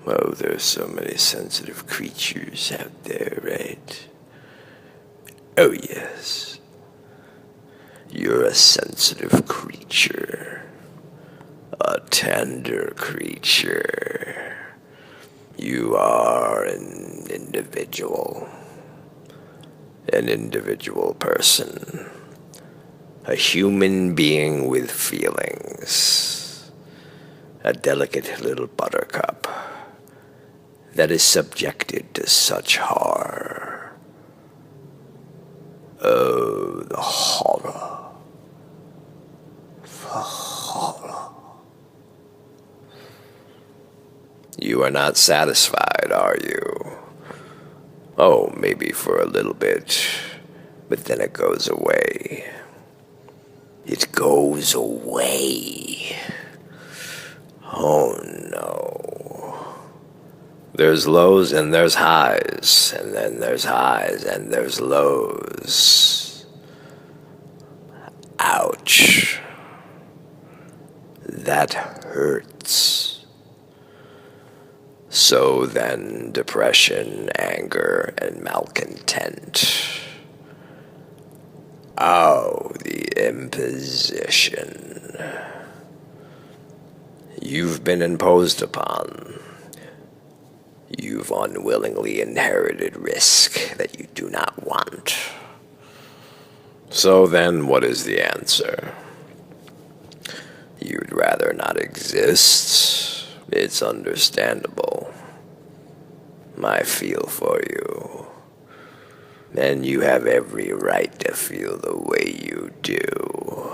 Oh, there's so many sensitive creatures out there, right? Oh, yes. You're a sensitive creature. A tender creature. You are an individual person, a human being with feelings, a delicate little buttercup that is subjected to such horror. Oh, the horror. The horror. You are not satisfied, are you? Oh, maybe for a little bit, but then it goes away. It goes away. Oh no. There's lows and there's highs, and then there's highs and there's lows. Ouch. That hurts. So then, depression, anger, and malcontent. Oh, the imposition. You've been imposed upon. You've unwillingly inherited risk that you do not want. So then, what is the answer? You'd rather not exist? It's understandable. I feel for you. And you have every right to feel the way you do.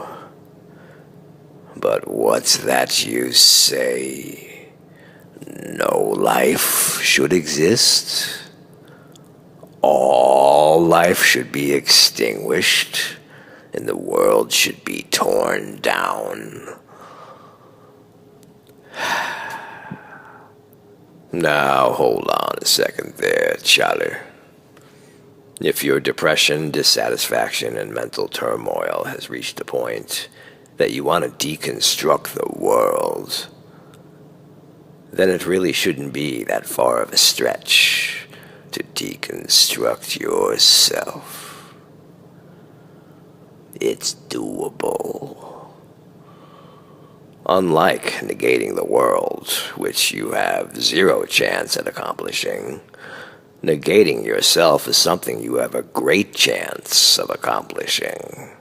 But what's that you say? No life should exist? All life should be extinguished, and the world should be torn down. Now, hold on a second there, Charlie. If your depression, dissatisfaction, and mental turmoil has reached a point that you want to deconstruct the world, then it really shouldn't be that far of a stretch to deconstruct yourself. It's doable. Unlike negating the world, which you have zero chance at accomplishing, negating yourself is something you have a great chance of accomplishing.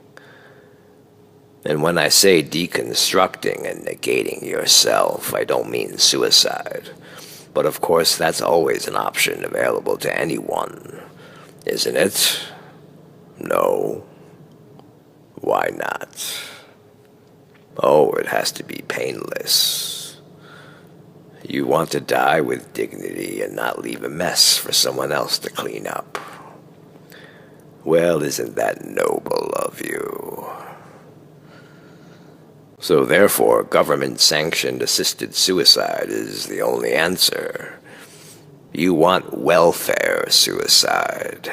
And when I say deconstructing and negating yourself, I don't mean suicide. But of course, that's always an option available to anyone, isn't it? No. Why not? Oh, it has to be painless. You want to die with dignity and not leave a mess for someone else to clean up. Well, isn't that noble of you? So therefore, government-sanctioned assisted suicide is the only answer. You want welfare suicide.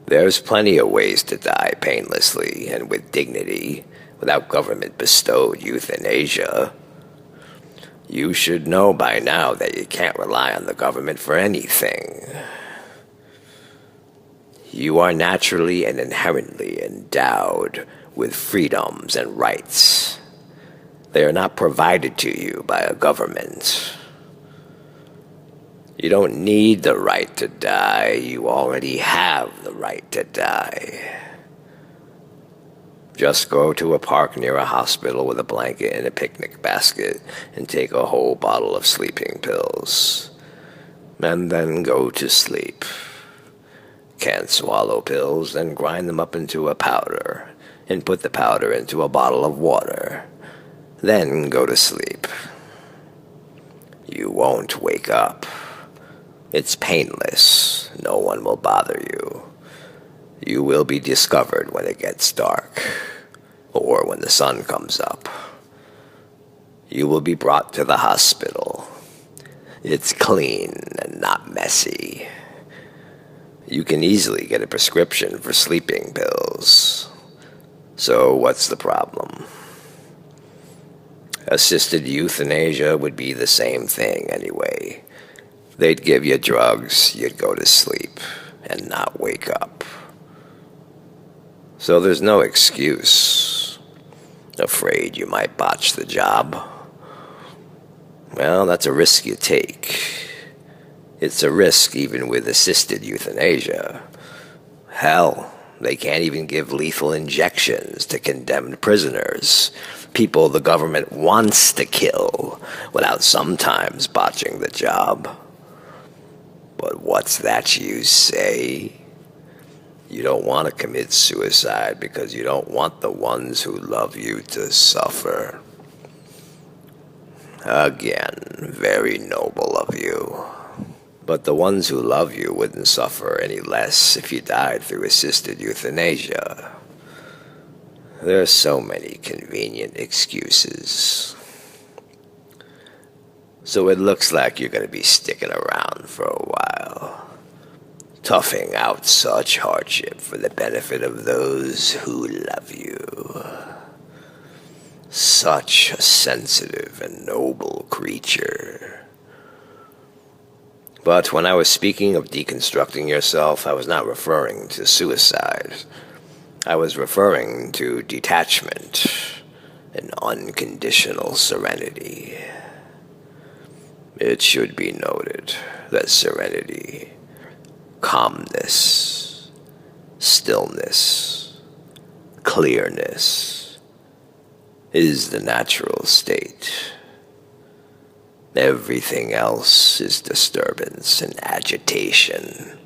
There's plenty of ways to die painlessly and with dignity without government-bestowed euthanasia. You should know by now that you can't rely on the government for anything. You are naturally and inherently endowed with freedoms and rights. They are not provided to you by a government. You don't need the right to die. You already have the right to die. Just go to a park near a hospital with a blanket and a picnic basket and take a whole bottle of sleeping pills. And then go to sleep. Can't swallow pills, then grind them up into a powder and put the powder into a bottle of water. Then go to sleep. You won't wake up. It's painless. No one will bother you. You will be discovered when it gets dark, or when the sun comes up. You will be brought to the hospital. It's clean and not messy. You can easily get a prescription for sleeping pills. So what's the problem? Assisted euthanasia would be the same thing anyway. They'd give you drugs, you'd go to sleep, and not wake up. So there's no excuse. Afraid you might botch the job? Well, that's a risk you take. It's a risk even with assisted euthanasia. Hell, they can't even give lethal injections to condemned prisoners, people the government wants to kill, without sometimes botching the job. But what's that you say? You don't want to commit suicide because you don't want the ones who love you to suffer. Again, very noble of you. But the ones who love you wouldn't suffer any less if you died through assisted euthanasia. There are so many convenient excuses. So it looks like you're going to be sticking around for a while, toughing out such hardship for the benefit of those who love you. Such a sensitive and noble creature. But when I was speaking of deconstructing yourself, I was not referring to suicide. I was referring to detachment and unconditional serenity. It should be noted that serenity, calmness, stillness, clearness is the natural state. Everything else is disturbance and agitation.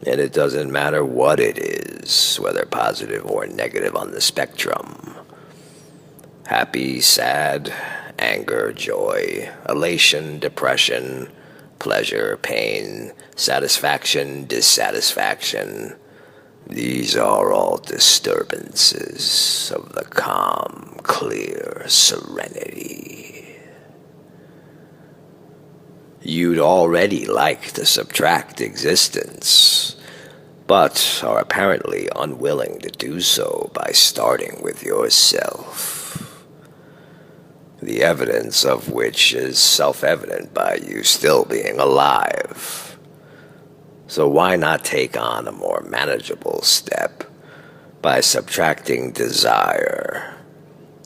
And it doesn't matter what it is, whether positive or negative on the spectrum. Happy, sad, anger, joy, elation, depression, pleasure, pain, satisfaction, dissatisfaction. These are all disturbances of the calm, clear serenity. You'd already like to subtract existence, but are apparently unwilling to do so by starting with yourself. The evidence of which is self-evident by you still being alive. So why not take on a more manageable step by subtracting desire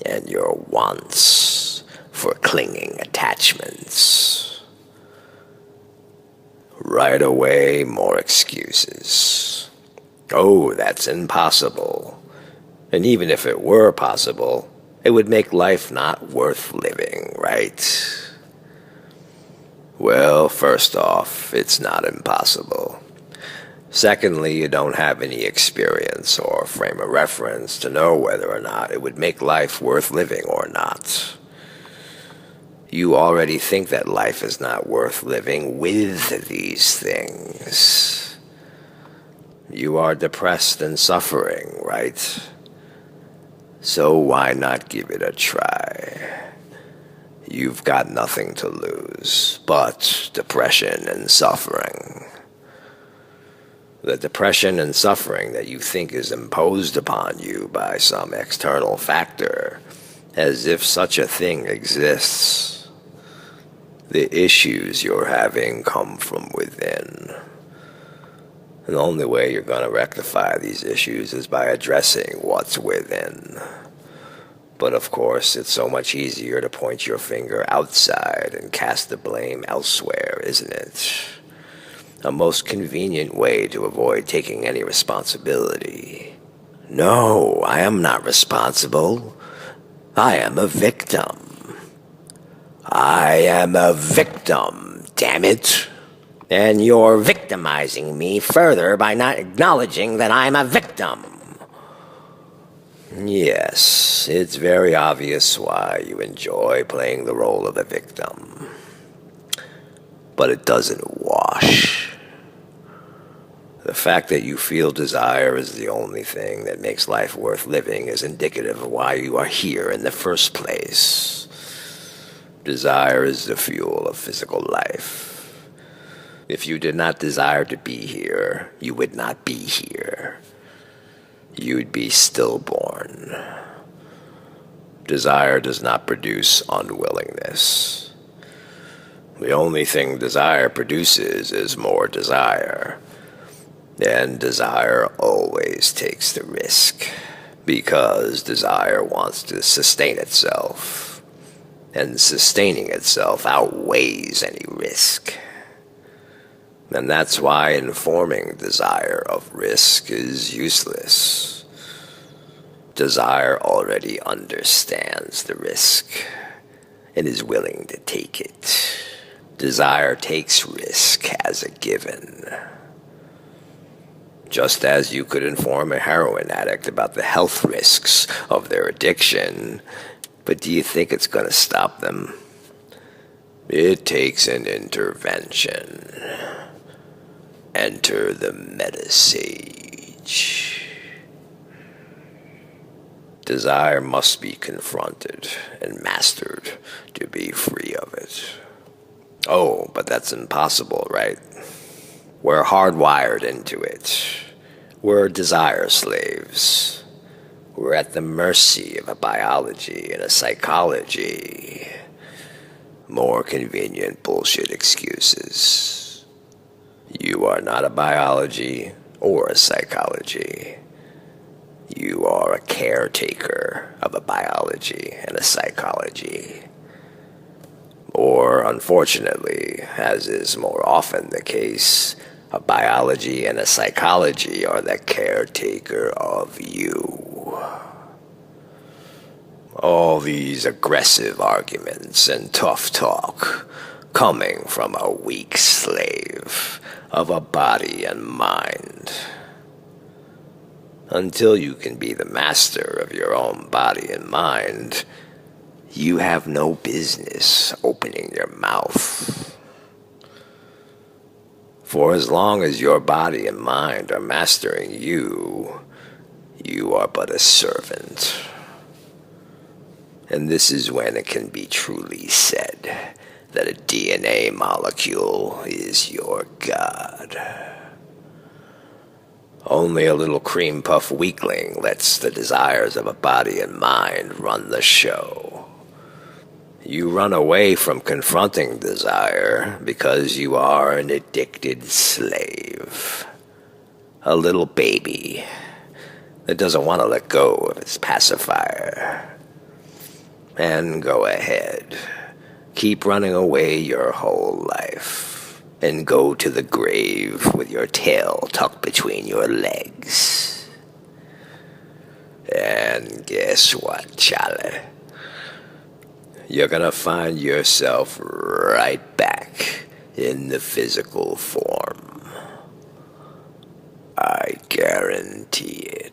and your wants for clinging attachments? Right away, more excuses. Oh, that's impossible. And even if it were possible, it would make life not worth living, right? Well, first off, it's not impossible. Secondly, you don't have any experience or frame of reference to know whether or not it would make life worth living or not. You already think that life is not worth living with these things. You are depressed and suffering, right? So why not give it a try? You've got nothing to lose but depression and suffering. The depression and suffering that you think is imposed upon you by some external factor, as if such a thing exists. The issues you're having come from within. And the only way you're going to rectify these issues is by addressing what's within. But of course, it's so much easier to point your finger outside and cast the blame elsewhere, isn't it? A most convenient way to avoid taking any responsibility. No, I am not responsible. I am a victim. I am a victim, damn it. And you're victimizing me further by not acknowledging that I'm a victim. Yes, it's very obvious why you enjoy playing the role of a victim. But it doesn't wash. The fact that you feel desire is the only thing that makes life worth living is indicative of why you are here in the first place. Desire is the fuel of physical life. If you did not desire to be here, you would not be here. You'd be stillborn. Desire does not produce unwillingness. The only thing desire produces is more desire. And desire always takes the risk, because desire wants to sustain itself, and sustaining itself outweighs any risk. And that's why informing desire of risk is useless. Desire already understands the risk and is willing to take it. Desire takes risk as a given. Just as you could inform a heroin addict about the health risks of their addiction, but do you think it's going to stop them? It takes an intervention. Enter the meta-sage. Desire must be confronted and mastered to be free of it. Oh, but that's impossible, right? We're hardwired into it. We're desire slaves. We're at the mercy of a biology and a psychology. More convenient bullshit excuses. You are not a biology or a psychology. You are a caretaker of a biology and a psychology. Or, unfortunately, as is more often the case, a biology and a psychology are the caretaker of you. All these aggressive arguments and tough talk coming from a weak slave of a body and mind. Until you can be the master of your own body and mind, you have no business opening your mouth. For as long as your body and mind are mastering you, you are but a servant. And this is when it can be truly said that a DNA molecule is your god. Only a little cream puff weakling lets the desires of a body and mind run the show. You run away from confronting desire because you are an addicted slave. A little baby that doesn't want to let go of its pacifier. And go ahead. Keep running away your whole life. And go to the grave with your tail tucked between your legs. And guess what, Charlie? You're gonna find yourself right back in the physical form. I guarantee it.